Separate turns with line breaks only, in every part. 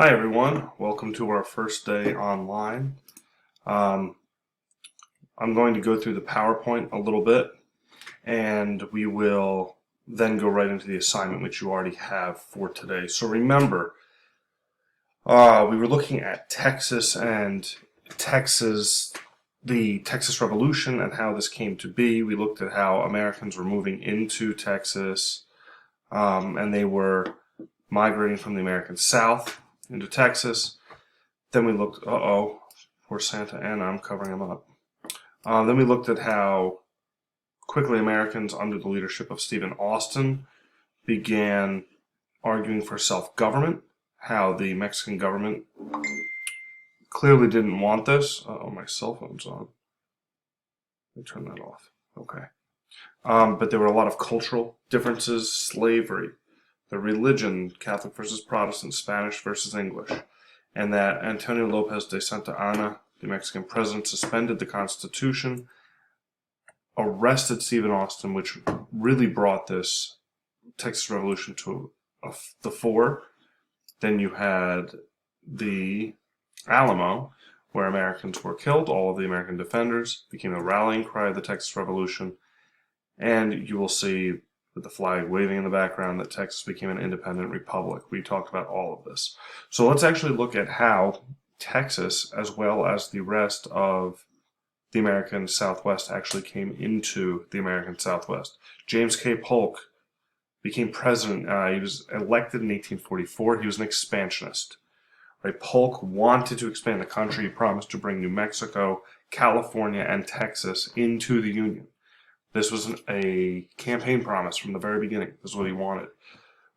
Hi everyone, welcome to our first day online. Um, I'm going to go through the PowerPoint a little bit and we will then go right into the assignment which you already have for today. So remember, we were looking at Texas and the Texas Revolution and how this came to be. We looked at how Americans were moving into Texas and they were migrating from the American South into Texas. Then we looked, poor Santa Ana, I'm covering him up. Then we looked at how quickly Americans under the leadership of Stephen Austin began arguing for self-government, how the Mexican government clearly didn't want this. My cell phone's on. Let me turn that off. Okay. But there were a lot of cultural differences, slavery, the religion, Catholic versus Protestant, Spanish versus English, and that Antonio Lopez de Santa Anna, the Mexican president, suspended the Constitution, arrested Stephen Austin, which really brought this Texas Revolution to the fore. Then you had the Alamo, where Americans were killed. All of the American defenders became a rallying cry of the Texas Revolution. And you will see with the flag waving in the background that Texas became an independent republic. We talked about all of this. So let's actually look at how Texas, as well as the rest of the American Southwest, actually came into the American Southwest. James K. Polk became president. He was elected in 1844. He was an expansionist. Right? Polk wanted to expand the country. He promised to bring New Mexico, California, and Texas into the Union. This was a campaign promise from the very beginning. This is what he wanted.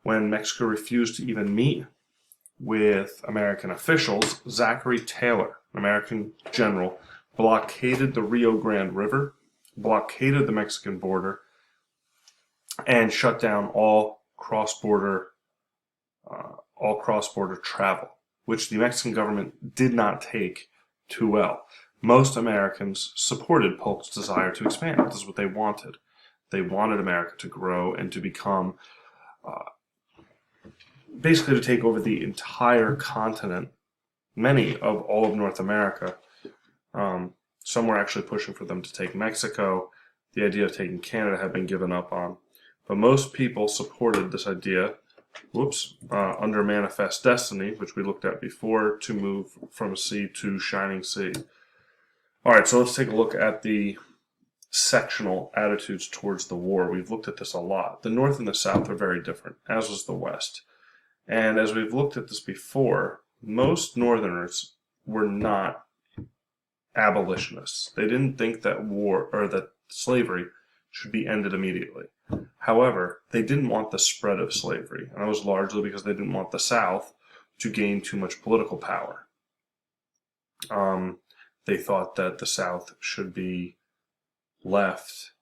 When Mexico refused to even meet with American officials, Zachary Taylor, an American general, blockaded the Rio Grande River, blockaded the Mexican border, and shut down all cross-border travel, which the Mexican government did not take too well. Most Americans supported Polk's desire to expand. This is what they wanted. They wanted America to grow and to become, basically to take over the entire continent, many of all of North America. Some were actually pushing for them to take Mexico. The idea of taking Canada had been given up on. But most people supported this idea, under manifest destiny, which we looked at before, to move from sea to shining sea. All right, so let's take a look at the sectional attitudes towards the war. We've looked at this a lot. The North and the South are very different, as was the West. And as we've looked at this before, most Northerners were not abolitionists. They didn't think that war or that slavery should be ended immediately. However, they didn't want the spread of slavery, and that was largely because they didn't want the South to gain too much political power. They thought that the South should be left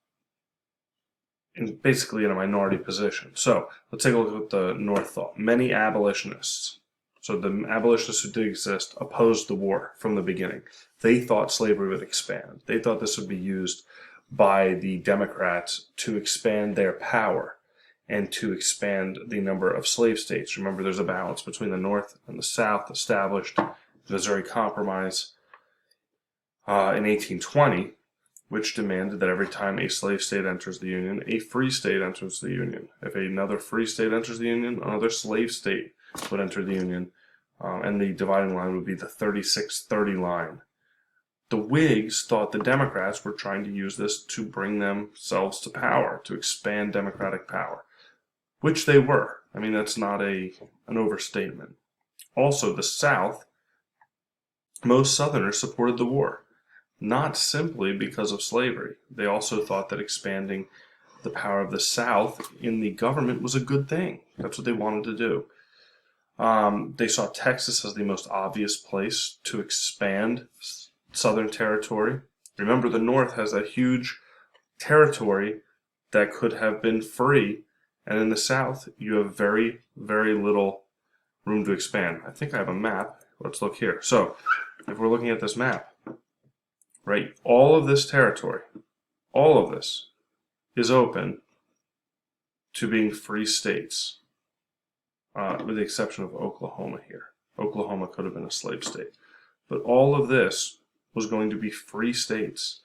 basically in a minority position. So let's take a look at what the North thought. Many abolitionists, so the abolitionists who did exist, opposed the war from the beginning. They thought slavery would expand. They thought this would be used by the Democrats to expand their power and to expand the number of slave states. Remember, there's a balance between the North and the South established in the Missouri Compromise in 1820, which demanded that every time a slave state enters the Union, a free state enters the Union. If another free state enters the Union, another slave state would enter the Union, and the dividing line would be the 36-30 line. The Whigs thought the Democrats were trying to use this to bring themselves to power, to expand Democratic power, which they were. I mean, that's not an overstatement. Also, the South, most Southerners supported the war, not simply because of slavery. They also thought that expanding the power of the South in the government was a good thing. That's what they wanted to do. They saw Texas as the most obvious place to expand Southern territory. Remember, the North has that huge territory that could have been free, and in the South, you have very, very little room to expand. I think I have a map. Let's look here. So, if we're looking at this map, right, all of this territory, all of this is open to being free states, with the exception of Oklahoma here. Oklahoma could have been a slave state. But all of this was going to be free states.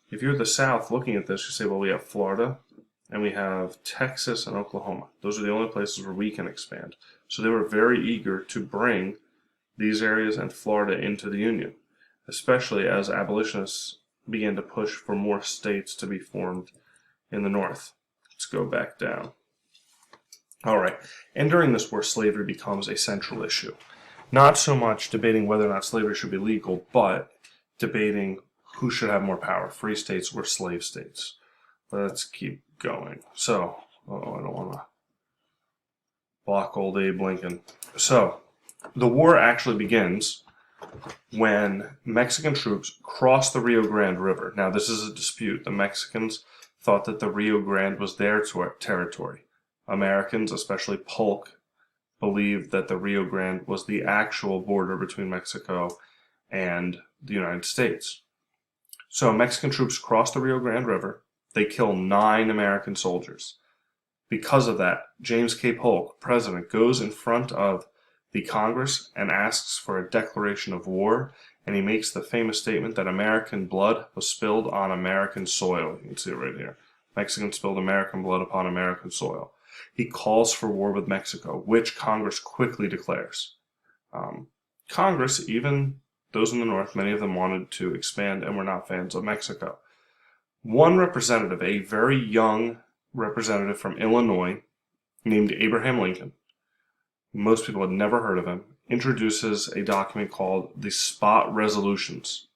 If you're the South looking at this, you say, well, we have Florida and we have Texas and Oklahoma. Those are the only places where we can expand. So they were very eager to bring these areas and Florida into the Union, especially as abolitionists began to push for more states to be formed in the North. Let's go back down. All right, and during this war, slavery becomes a central issue. Not so much debating whether or not slavery should be legal, but debating who should have more power, free states or slave states. Let's keep going. So, I don't want to block old Abe Lincoln. So, the war actually begins when Mexican troops cross the Rio Grande River. Now, this is a dispute. The Mexicans thought that the Rio Grande was their territory. Americans, especially Polk, believed that the Rio Grande was the actual border between Mexico and the United States. So Mexican troops cross the Rio Grande River. They kill 9 American soldiers. Because of that, James K. Polk, president, goes in front of the Congress and asks for a declaration of war, and he makes the famous statement that American blood was spilled on American soil. You can see it right here. Mexicans spilled American blood upon American soil. He calls for war with Mexico, which Congress quickly declares. Congress, even those in the North, many of them wanted to expand and were not fans of Mexico. One representative, a very young representative from Illinois, named Abraham Lincoln, most people had never heard of him, introduces a document called the Spot Resolutions.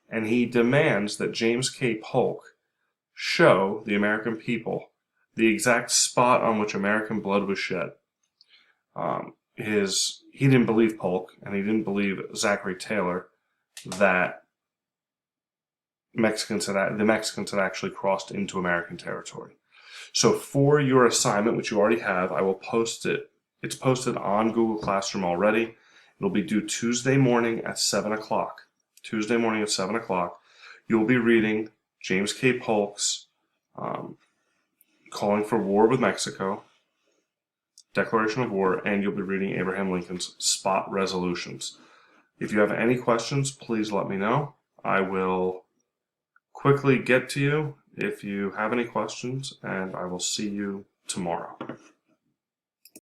And he demands that James K. Polk show the American people the exact spot on which American blood was shed. He didn't believe Polk, and he didn't believe Zachary Taylor that the Mexicans had actually crossed into American territory. So for your assignment, which you already have, I will post it. It's posted on Google Classroom already. It'll be due Tuesday morning at 7 o'clock. Tuesday morning at 7 o'clock. You'll be reading James K. Polk's calling for war with Mexico, declaration of war, and you'll be reading Abraham Lincoln's Spot Resolutions. If you have any questions, please let me know. I will quickly get to you if you have any questions, and I will see you tomorrow.